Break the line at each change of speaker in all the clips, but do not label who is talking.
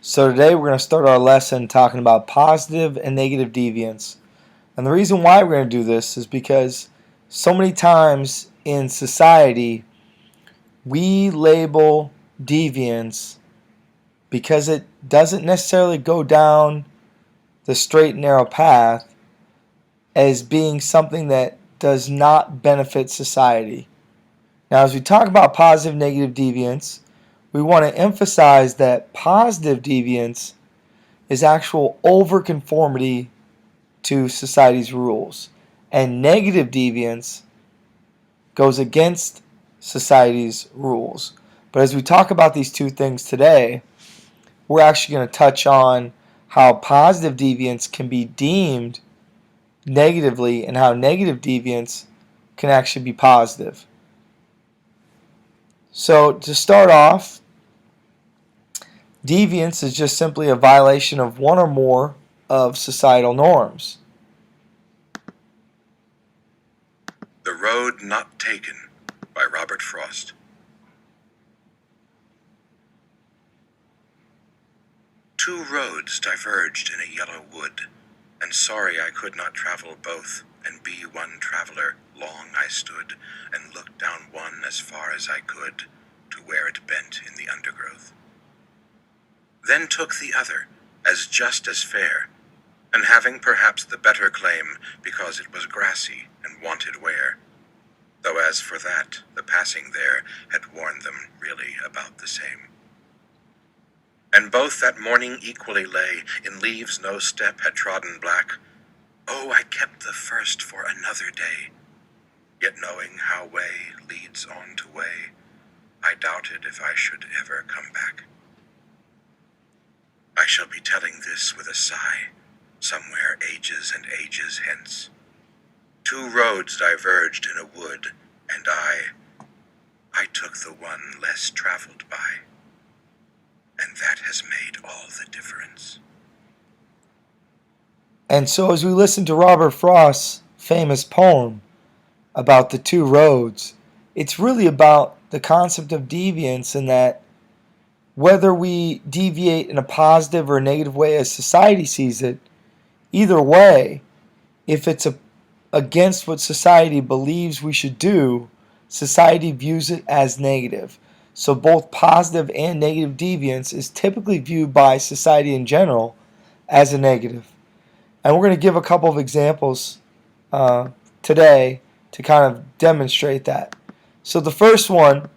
So today we're going to start our lesson talking about positive and negative deviance. And the reason why we're going to do this is because so many times in society we label deviance because it doesn't necessarily go down the straight and narrow path as being something that does not benefit society. Now, as we talk about positive and negative deviance, we want to emphasize that positive deviance is actual overconformity to society's rules, and negative deviance goes against society's rules. But as we talk about these two things today, we're actually going to touch on how positive deviance can be deemed negatively and how negative deviance can actually be positive. So to start off, deviance is just simply a violation of one or more of societal norms.
The Road Not Taken by Robert Frost. Two roads diverged in a yellow wood, and sorry I could not travel both, and be one traveler. Long I stood, and looked down one as far as I could, to where it bent in the undergrowth. Then took the other, as just as fair, and having perhaps the better claim, because it was grassy and wanted wear. Though as for that, the passing there had warned them really about the same. And both that morning equally lay, in leaves no step had trodden black. Oh, I kept the first for another day, yet knowing how way leads on to way, I doubted if I should ever come back. I shall be telling this with a sigh, somewhere ages and ages hence. Two roads diverged in a wood, and I took the one less traveled by. And that has made all the difference.
And so as we listen to Robert Frost's famous poem about the two roads, it's really about the concept of deviance, and that whether we deviate in a positive or a negative way as society sees it, either way, if it's against what society believes we should do, society views it as negative. So both positive and negative deviance is typically viewed by society in general as a negative. And we're going to give a couple of examples today to kind of demonstrate that. So the first one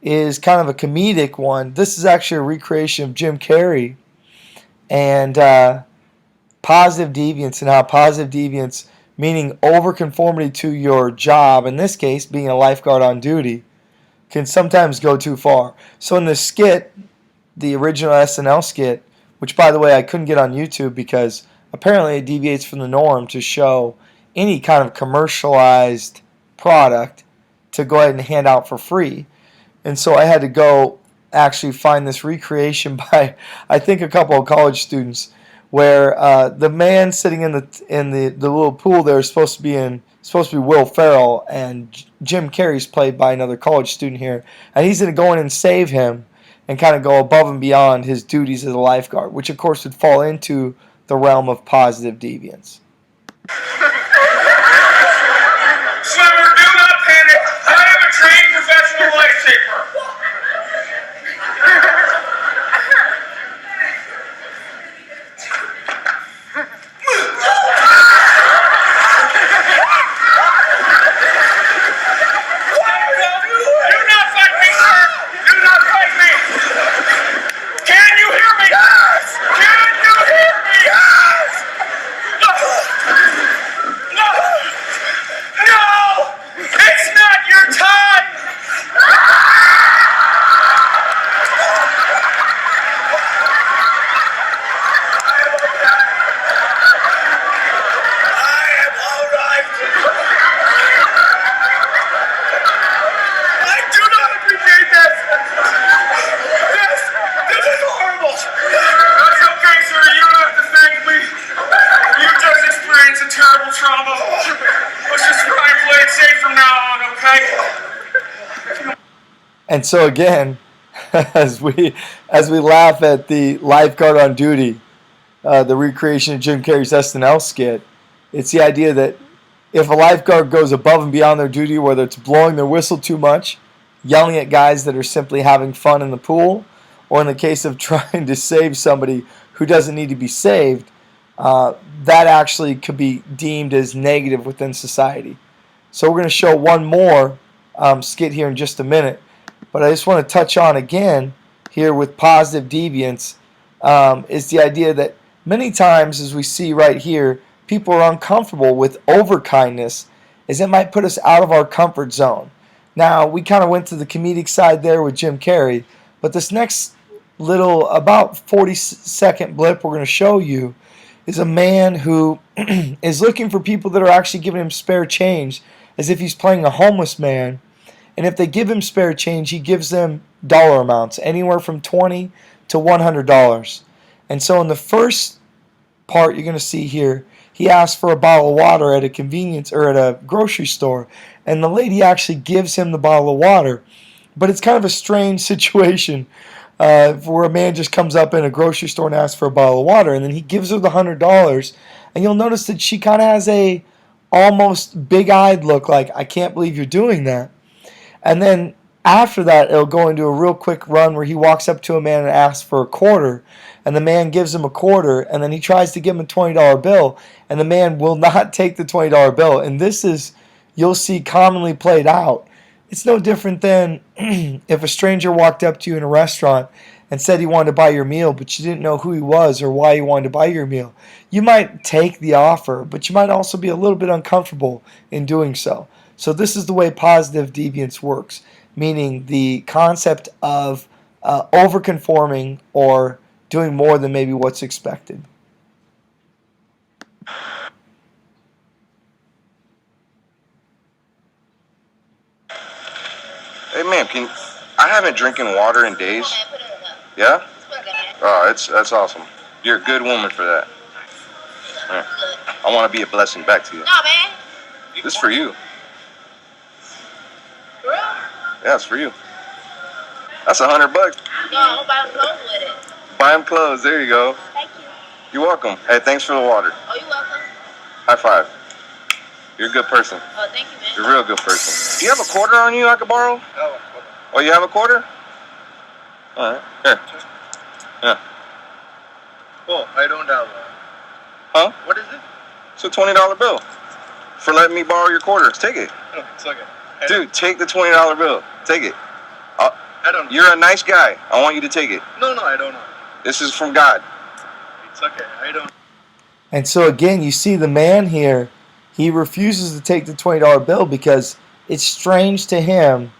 is kind of a comedic one. This is actually a recreation of Jim Carrey and positive deviance, and how positive deviance, meaning overconformity to your job, in this case being a lifeguard on duty, can sometimes go too far. So in the skit, the original SNL skit, which by the way I couldn't get on YouTube because apparently it deviates from the norm to show any kind of commercialized product to go ahead and hand out for free. And so I had to go actually find this recreation by I think a couple of college students, where the man sitting in the little pool there is supposed to be Will Ferrell, and Jim Carrey's played by another college student here, and he's going to go in and save him and kind of go above and beyond his duties as a lifeguard, which of course would fall into the realm of positive deviance.
Swimmer, do not panic. I am a trained professional lifesaver. Do not fight me, sir. Do not fight me. Can you hear me? Yes. Can you hear me? Yes. No. No. It's not your time. I am all right. I do not appreciate this. This is horrible. That's okay, sir. You don't have to thank me. You just experienced a terrible trauma. Let's just try and play it safe from now on, okay?
And so again, as we laugh at the lifeguard on duty, the recreation of Jim Carrey's SNL skit. It's the idea that if a lifeguard goes above and beyond their duty, whether it's blowing their whistle too much, yelling at guys that are simply having fun in the pool, or in the case of trying to save somebody who doesn't need to be saved, that actually could be deemed as negative within society. So we're going to show one more skit here in just a minute, but I just want to touch on again here with positive deviance is the idea that many times, as we see right here, people are uncomfortable with overkindness, as it might put us out of our comfort zone. Now, we kind of went to the comedic side there with Jim Carrey, but this next little, about 40-second blip we're going to show you is a man who is looking for people that are actually giving him spare change, as if he's playing a homeless man. And if they give him spare change, he gives them dollar amounts, anywhere from $20 to $100. And so in the first part you're going to see here, he asks for a bottle of water at a convenience or at a grocery store, and the lady actually gives him the bottle of water. But it's kind of a strange situation where a man just comes up in a grocery store and asks for a bottle of water, and then he gives her the $100, and you'll notice that she kind of has a almost big-eyed look, like, I can't believe you're doing that. And then after that, it'll go into a real quick run where he walks up to a man and asks for a quarter, and the man gives him a quarter, and then he tries to give him a $20 bill, and the man will not take the $20 bill. And this is, you'll see, commonly played out. It's no different than if a stranger walked up to you in a restaurant and said he wanted to buy your meal, but you didn't know who he was or why he wanted to buy your meal. You might take the offer, but you might also be a little bit uncomfortable in doing so. So this is the way positive deviance works, meaning the concept of overconforming or doing more than maybe what's expected.
Hey, ma'am, I haven't drinking water in days. Yeah? Oh, that's awesome. You're a good woman for that. Yeah. I want to be a blessing back to you.
No, man.
This is for you.
For real?
Yeah, it's for you. That's $100.
No, I'm gonna buy clothes with it.
Buy him clothes. There you go.
Thank you.
You're welcome. Hey, thanks for the water.
Oh, you're welcome.
High five. You're a good person.
Oh, thank you, man.
You're a real good person. Do you have a quarter on you I could borrow? Oh, you have a quarter? All right. Here. Yeah.
Oh, I don't have one.
Huh?
What is it?
It's a $20 bill. For letting me borrow your quarters. Take it.
No, it's okay.
Dude, take the $20 bill. Take it.
I don't know.
You're a nice guy. I want you to take it.
No, I don't know.
This is from God.
It's okay. I don't.
And so again, you see the man here, he refuses to take the $20 bill because it's strange to him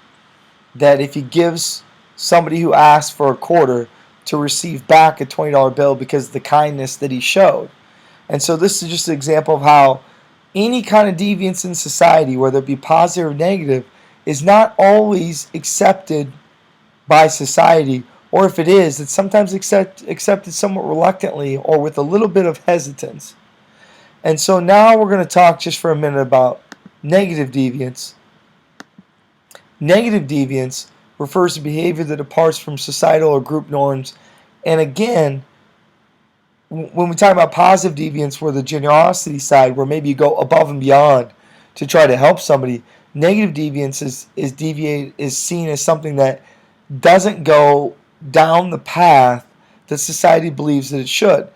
that if he gives somebody who asked for a quarter to receive back a $20 bill because of the kindness that he showed. And so this is just an example of how any kind of deviance in society, whether it be positive or negative, is not always accepted by society, or if it is, it's sometimes accepted somewhat reluctantly or with a little bit of hesitance. And so now we're going to talk just for a minute about negative deviance. Negative deviance refers to behavior that departs from societal or group norms. And again, when we talk about positive deviance, where the generosity side, where maybe you go above and beyond to try to help somebody, negative deviance is seen as something that doesn't go down the path that society believes that it should.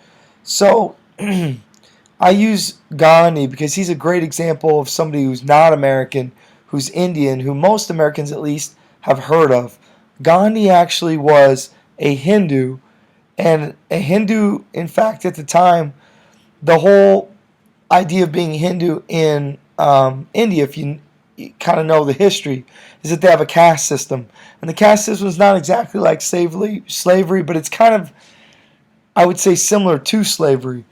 So I use Gandhi because he's a great example of somebody who's not American, who's Indian, who most Americans at least have heard of. Gandhi actually was a Hindu, and a Hindu, in fact, at the time, the whole idea of being Hindu in India, if you kind of know the history, is that they have a caste system. And the caste system is not exactly like slavery, but it's kind of, I would say, similar to slavery.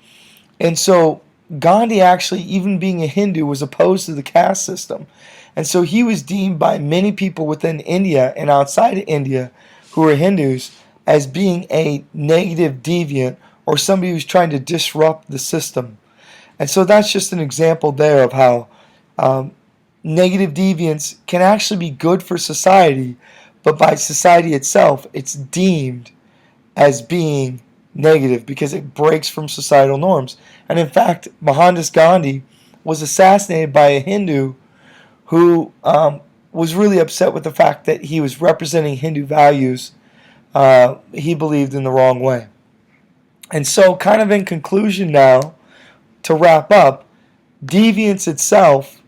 And so Gandhi actually, even being a Hindu, was opposed to the caste system. And so he was deemed by many people within India and outside of India who were Hindus as being a negative deviant or somebody who's trying to disrupt the system. And so that's just an example there of how negative deviance can actually be good for society, but by society itself, it's deemed as being negative because it breaks from societal norms. And in fact, Mohandas Gandhi was assassinated by a Hindu who was really upset with the fact that he was representing Hindu values he believed in the wrong way. And so, kind of in conclusion now, to wrap up, deviance itself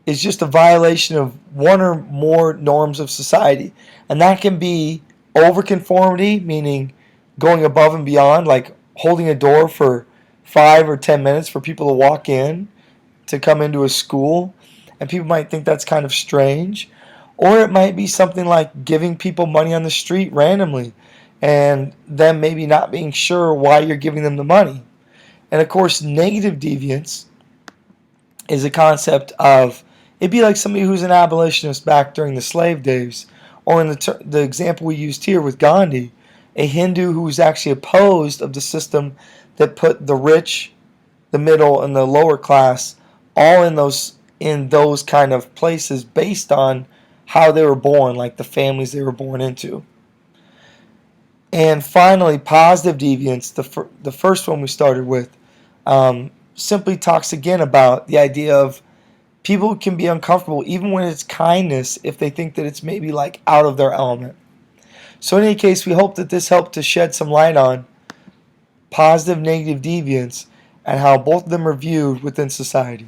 is just a violation of one or more norms of society. And that can be overconformity, meaning going above and beyond, like holding a door for 5 or 10 minutes for people to walk in to come into a school. And people might think that's kind of strange. Or it might be something like giving people money on the street randomly and them maybe not being sure why you're giving them the money. And of course, negative deviance is a concept of, it'd be like somebody who's an abolitionist back during the slave days, or in the example we used here with Gandhi, a Hindu who was actually opposed of the system that put the rich, the middle, and the lower class all in those kind of places based on how they were born, like the families they were born into. And finally, positive deviance, the first one we started with, simply talks again about the idea of people can be uncomfortable even when it's kindness if they think that it's maybe like out of their element. So in any case, we hope that this helped to shed some light on positive, negative deviance and how both of them are viewed within society.